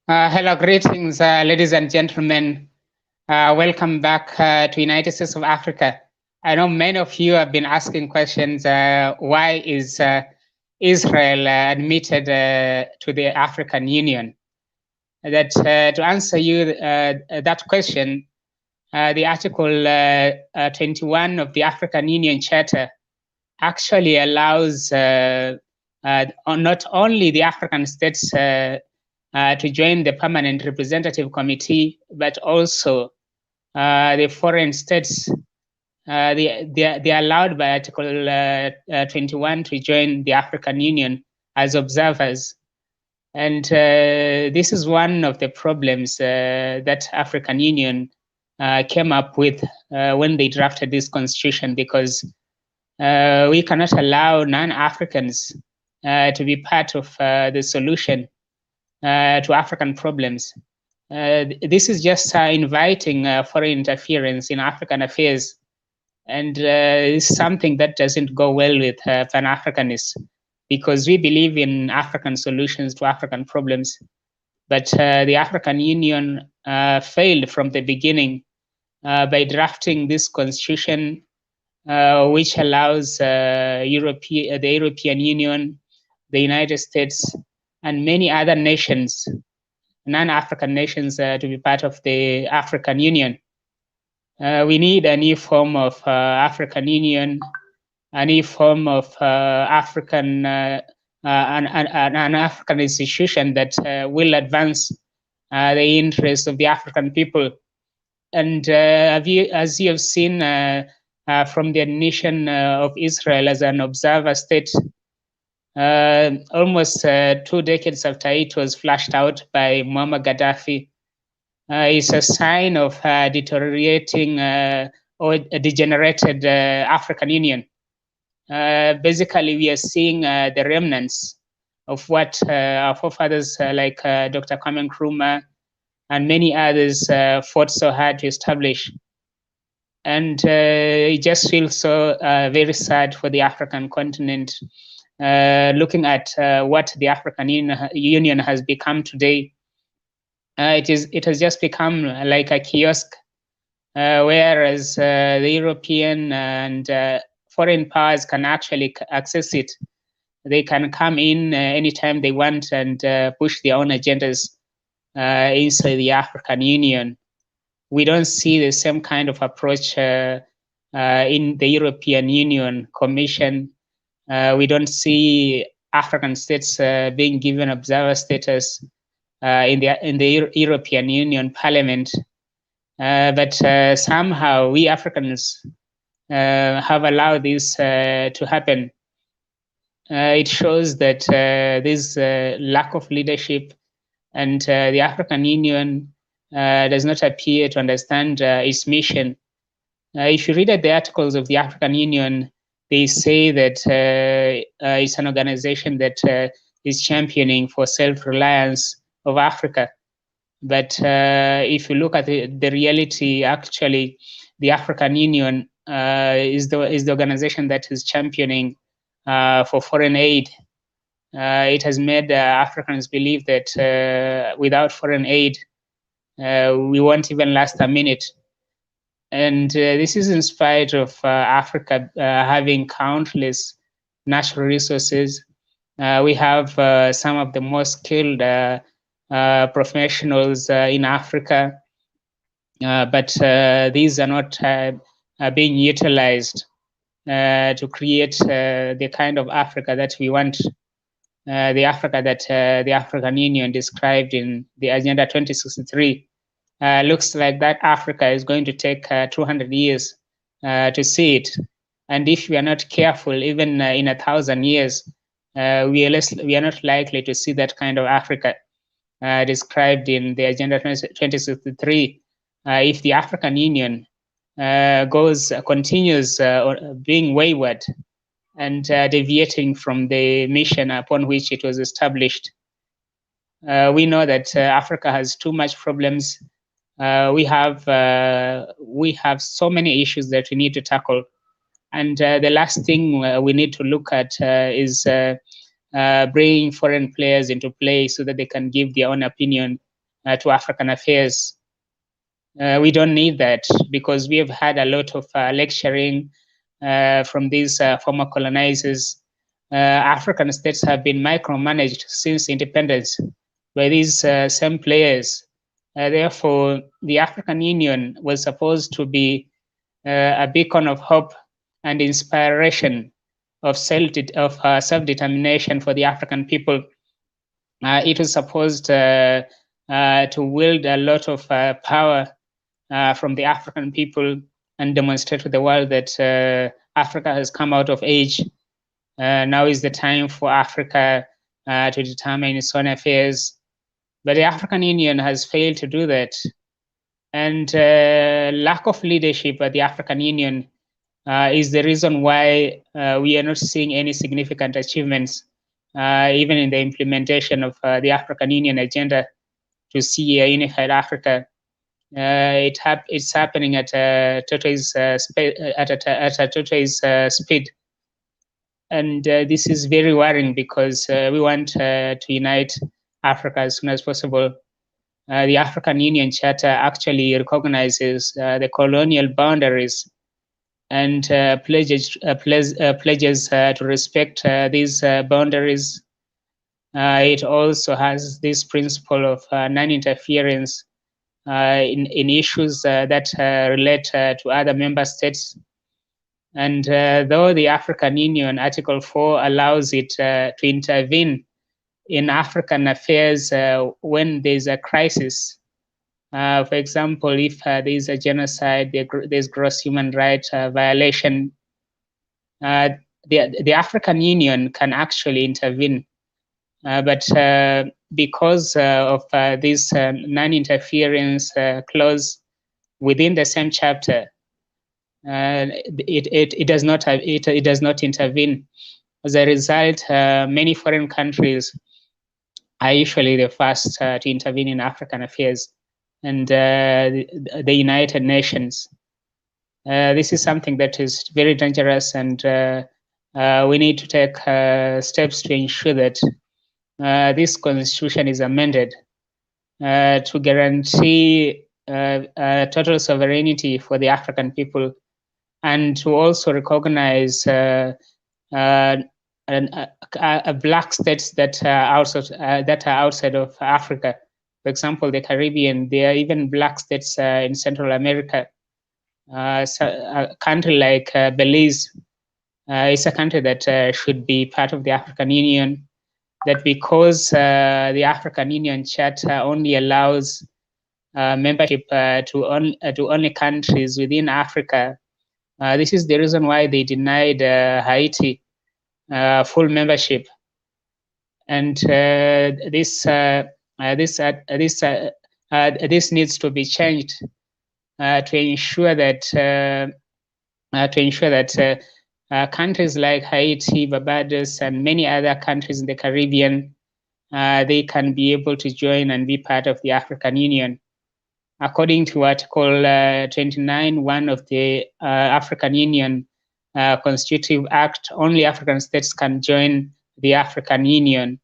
Hello, greetings, ladies and gentlemen. Welcome back to United States of Africa. I know many of you have been asking questions. Why is Israel admitted to the African Union? That to answer you that question, the Article 21 of the African Union Charter actually allows not only the African states to join the Permanent Representative Committee, but also the foreign states. They are allowed by Article 21 to join the African Union as observers. And this is one of the problems that African Union came up with when they drafted this constitution, because we cannot allow non-Africans to be part of the solution to African problems. This is just inviting foreign interference in African affairs, and it's something that doesn't go well with Pan-Africanists, because we believe in African solutions to African problems. But the African Union failed from the beginning by drafting this constitution, which allows the European Union, the United States, and many other nations, non-African nations, to be part of the African Union. We need a new form of African Union, a new form of an African institution that will advance the interests of the African people. And as you have seen from the admission of Israel as an observer state, almost 2 decades after it was flushed out by Muammar Gaddafi, is a sign of deteriorating or a degenerated African Union. Basically, we are seeing the remnants of what our forefathers like Dr. Kwame Nkrumah and many others fought so hard to establish. And it just feels so very sad for the African continent, looking at what the African Union has become today. It has just become like a kiosk, whereas the European and foreign powers can actually access it. They can come in anytime they want and push their own agendas inside the African Union. We don't see the same kind of approach in the European Union Commission. We don't see African states being given observer status in the European Union Parliament. But somehow we Africans have allowed this to happen. It shows that there's lack of leadership, and the African Union does not appear to understand its mission. If you read the articles of the African Union, they say that it's an organization that is championing for self-reliance of Africa. But if you look at the reality, actually, the African Union is the organization that is championing for foreign aid. It has made Africans believe that without foreign aid, we won't even last a minute. And this is in spite of Africa having countless natural resources. We have some of the most skilled professionals in Africa, but these are not being utilized to create the kind of Africa that we want, the Africa that the African Union described in the Agenda 2063. Looks like that Africa is going to take 200 years to see it. And if we are not careful, even in 1,000 years, we are not likely to see that kind of Africa described in the Agenda 2063. If the African Union continues being wayward and deviating from the mission upon which it was established. We know that Africa has too much problems. We have so many issues that we need to tackle, and the last thing we need to look at is bringing foreign players into play so that they can give their own opinion to African affairs. We don't need that because we have had a lot of lecturing from these former colonizers. African states have been micromanaged since independence by these same players. Therefore, the African Union was supposed to be a beacon of hope and inspiration of self-determination for the African people. It was supposed to wield a lot of power from the African people and demonstrate to the world that Africa has come out of age. Now is the time for Africa to determine its own affairs. But the African Union has failed to do that. And lack of leadership at the African Union is the reason why we are not seeing any significant achievements, even in the implementation of the African Union agenda to see a unified Africa. It's happening at a tortoise speed, and this is very worrying because we want to unite Africa as soon as possible. The African Union Charter actually recognizes the colonial boundaries and pledges to respect these boundaries. It also has this principle of non-interference in issues that relate to other member states. And though the African Union Article 4 allows it to intervene in African affairs when there's a crisis, for example, if there's a genocide, there's gross human rights violation, the African Union can actually intervene. But because of this non-interference clause within the same chapter, it does not intervene. As a result, many foreign countries are usually the first to intervene in African affairs, and the United Nations. This is something that is very dangerous, and we need to take steps to ensure that this constitution is amended to guarantee total sovereignty for the African people, and to also recognize black states that are outside of Africa. For example, the Caribbean. There are even black states in Central America. So a country like Belize is a country that should be part of the African Union. That because the African Union Charter only allows membership to only countries within Africa. This is the reason why they denied Haiti full membership, and this needs to be changed to ensure that countries like Haiti, Barbados, and many other countries in the Caribbean, they can be able to join and be part of the African Union. According to Article 29(1) of the African Union Constitutive Act, only African states can join the African Union.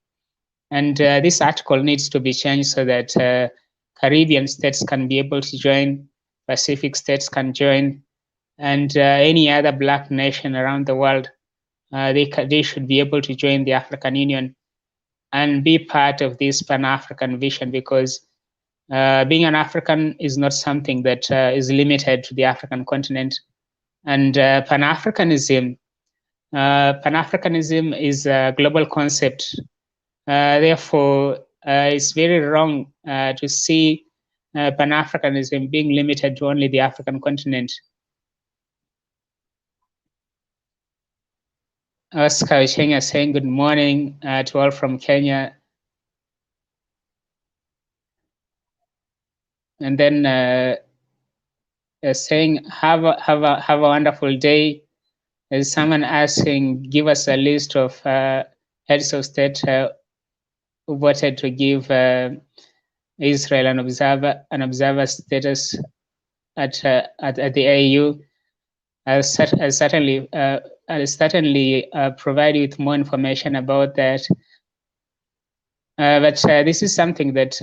And this article needs to be changed so that Caribbean states can be able to join, Pacific states can join, and any other black nation around the world, they should be able to join the African Union and be part of this Pan-African vision, because being an African is not something that is limited to the African continent. And Pan-Africanism is a global concept. Therefore, it's very wrong to see Pan-Africanism being limited to only the African continent. Oscar Uchenga saying good morning to all from Kenya. And then saying have a wonderful day. There's someone asking, give us a list of heads of state who voted to give Israel an observer status at the AU. I'll certainly provide you with more information about that. But this is something that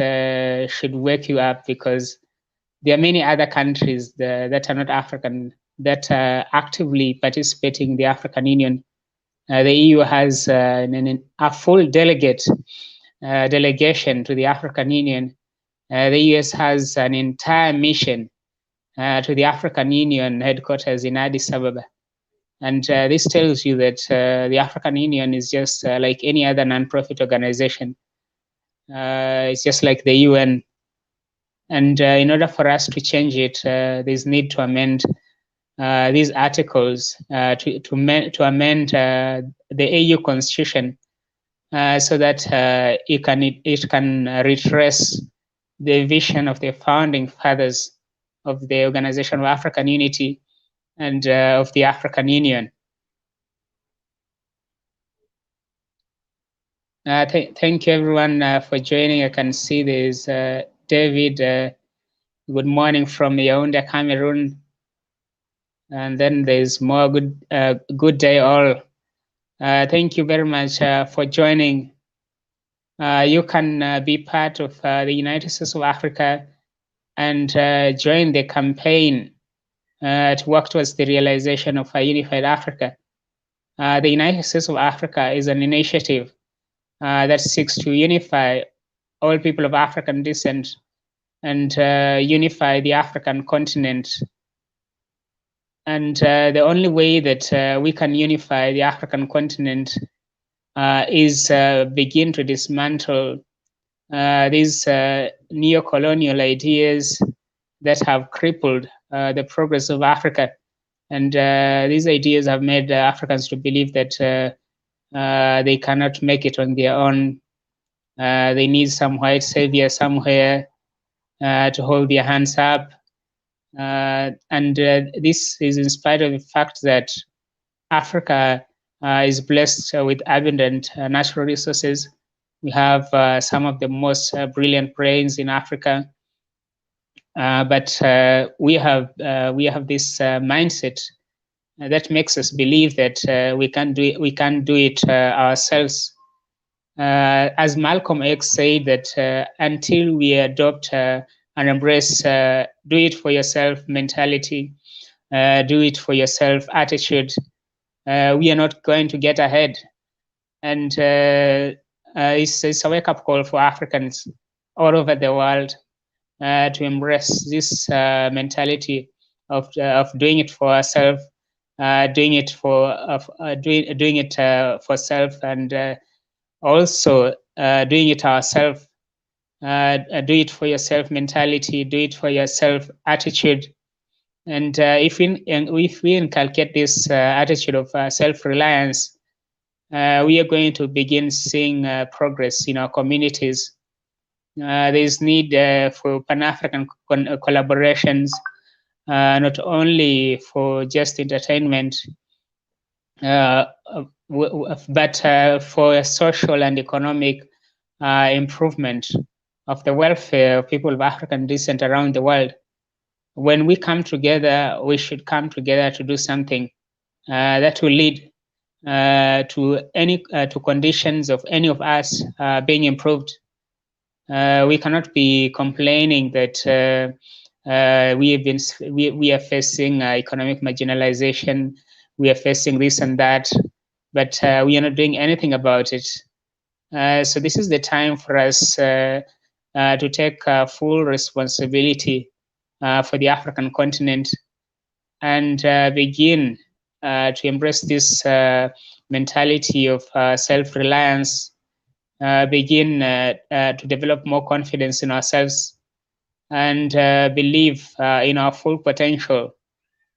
should wake you up, because there are many other countries that are not African that are actively participating in the African Union. The EU has a full delegation to the African Union. The US has an entire mission to the African Union headquarters in Addis Ababa. And this tells you that the African Union is just like any other non-profit organization. It's just like the UN. And in order for us to change it, there's need to amend these articles to amend the AU Constitution so that it can retrace the vision of the founding fathers of the Organization of African Unity and of the African Union. Thank you, everyone, for joining. I can see there's David. Good morning from Yaoundé, Cameroon. And then there's more. Good day, all. Thank you very much for joining. You can be part of the United States of Africa and join the campaign to work towards the realization of a unified Africa. The United States of Africa is an initiative that seeks to unify all people of African descent and unify the African continent. And the only way that we can unify the African continent is begin to dismantle these neo-colonial ideas that have crippled the progress of Africa. And these ideas have made Africans to believe that they cannot make it on their own. They need some white savior somewhere to hold their hands up. And this is in spite of the fact that Africa is blessed with abundant natural resources. We have some of the most brilliant brains in Africa, but we have this mindset that makes us believe that we can do it ourselves. As Malcolm X said, that until we adopt and embrace do it for yourself mentality, do it for yourself attitude, we are not going to get ahead. And it's a wake-up call for Africans all over the world to embrace this mentality of doing it for ourselves, doing it for self, and also doing it ourselves. Do it for yourself mentality, do it for yourself attitude. And if we inculcate this attitude of self-reliance, we are going to begin seeing progress in our communities. There's need for Pan-African collaborations, not only for just entertainment, but for social and economic improvement of the welfare of people of African descent around the world. When we come together, we should come together to do something that will lead to conditions of any of us being improved. We cannot be complaining that we are facing economic marginalization, we are facing this and that, but we are not doing anything about it. So this is the time for us to take full responsibility for the African continent and begin to embrace this mentality of self-reliance, begin to develop more confidence in ourselves, and believe in our full potential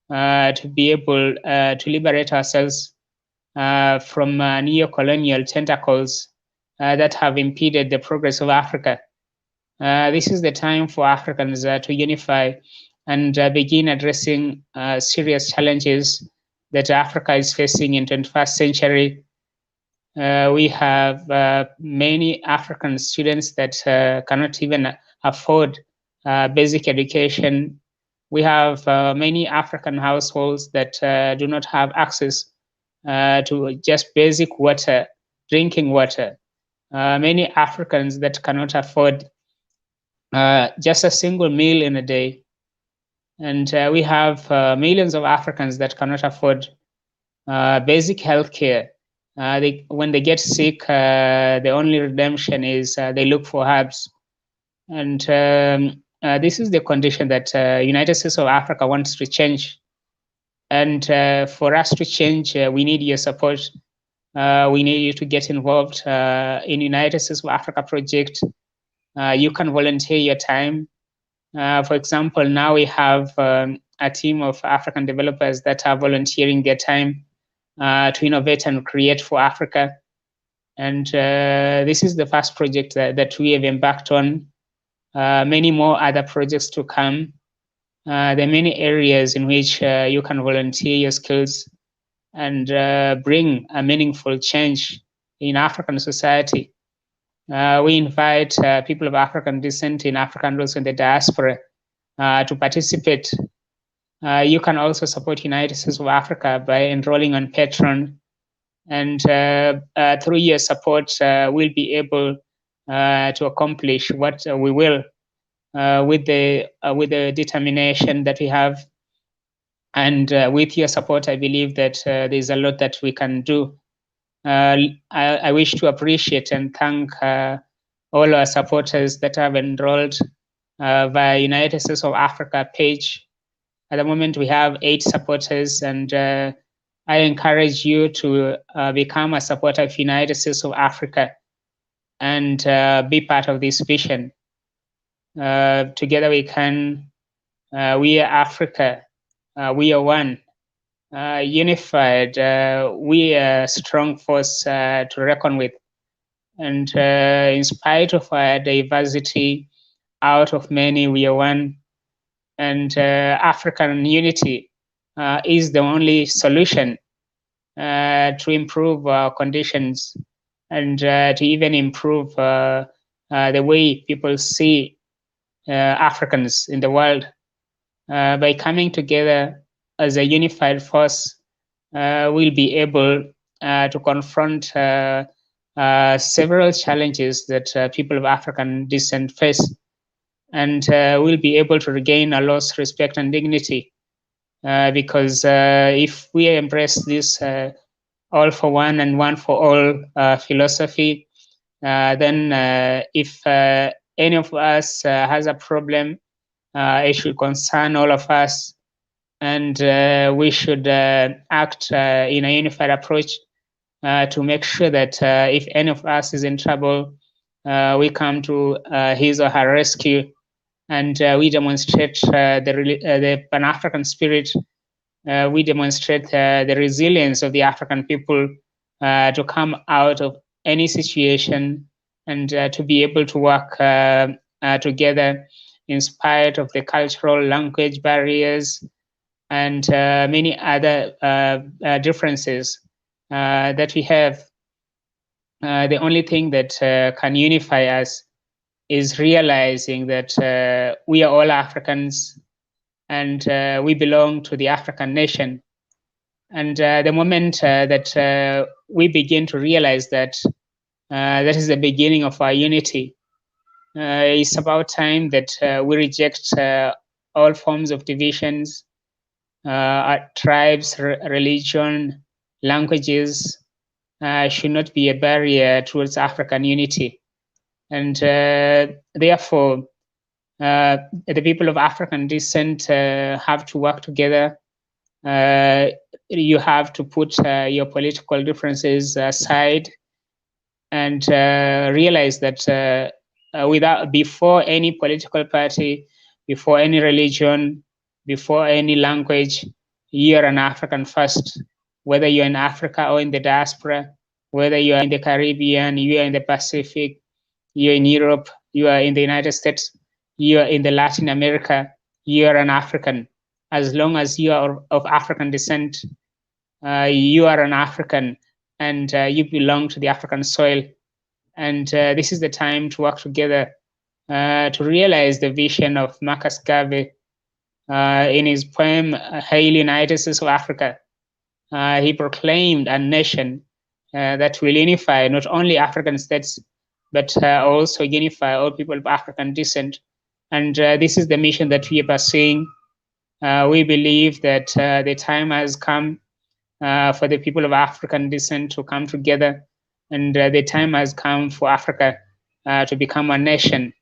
to be able to liberate ourselves from neo-colonial tentacles that have impeded the progress of Africa. This is the time for Africans to unify and begin addressing serious challenges that Africa is facing in 21st century. We have many African students that cannot even afford basic education. We have many African households that do not have access to just basic water, drinking water. many Africans that cannot afford just a single meal in a day. And we have millions of Africans that cannot afford basic health care. When they get sick, the only redemption is they look for herbs. And this is the condition that United States of Africa wants to change. And for us to change, we need your support. We need you to get involved in United States of Africa project. You can volunteer your time. For example, now we have a team of African developers that are volunteering their time to innovate and create for Africa. And this is the first project that we have embarked on. Many more other projects to come. There are many areas in which you can volunteer your skills and bring a meaningful change in African society. We invite people of African descent in Africa and also in the diaspora to participate. You can also support United States of Africa by enrolling on Patreon, and through your support, we'll be able to accomplish what we will with the determination that we have. And with your support, I believe that there's a lot that we can do. I wish to appreciate and thank all our supporters that have enrolled via United States of Africa page. At the moment, we have 8 supporters, and I encourage you to become a supporter of United States of Africa and be part of this vision. Together we can, we are Africa, we are one. Unified, we are a strong force to reckon with. And in spite of our diversity, out of many, we are one. And African unity is the only solution to improve conditions and to even improve the way people see Africans in the world. By coming together as a unified force, we'll be able to confront several challenges that people of African descent face, and we'll be able to regain our lost respect and dignity. Because if we embrace this all for one and one for all philosophy, then if any of us has a problem, it should concern all of us, and we should act in a unified approach to make sure that if any of us is in trouble, we come to his or her rescue, and we demonstrate the Pan-African spirit. We demonstrate the resilience of the African people to come out of any situation and to be able to work together in spite of the cultural language barriers and many other differences that we have. The only thing that can unify us is realizing that we are all Africans and we belong to the African nation. And the moment that we begin to realize that that is the beginning of our unity, it's about time that we reject all forms of divisions, tribes, religion, languages should not be a barrier towards African unity. And therefore, the people of African descent have to work together. You have to put your political differences aside and realize that before any political party, before any religion, before any language, you're an African first. Whether you're in Africa or in the diaspora, whether you are in the Caribbean, you are in the Pacific, you're in Europe, you are in the United States, you are in the Latin America, you are an African. As long as you are of African descent, you are an African, and you belong to the African soil. And this is the time to work together to realize the vision of Marcus Garvey in his poem, Hail United States of Africa. He proclaimed a nation that will unify not only African states, but also unify all people of African descent. And this is the mission that we are pursuing. We believe that the time has come for the people of African descent to come together, and the time has come for Africa to become a nation.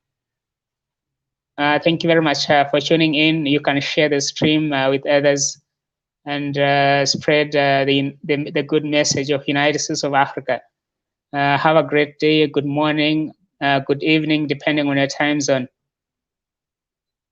Thank you very much for tuning in. You can share the stream with others and spread the good message of United States of Africa. Have a great day, good morning, good evening, depending on your time zone.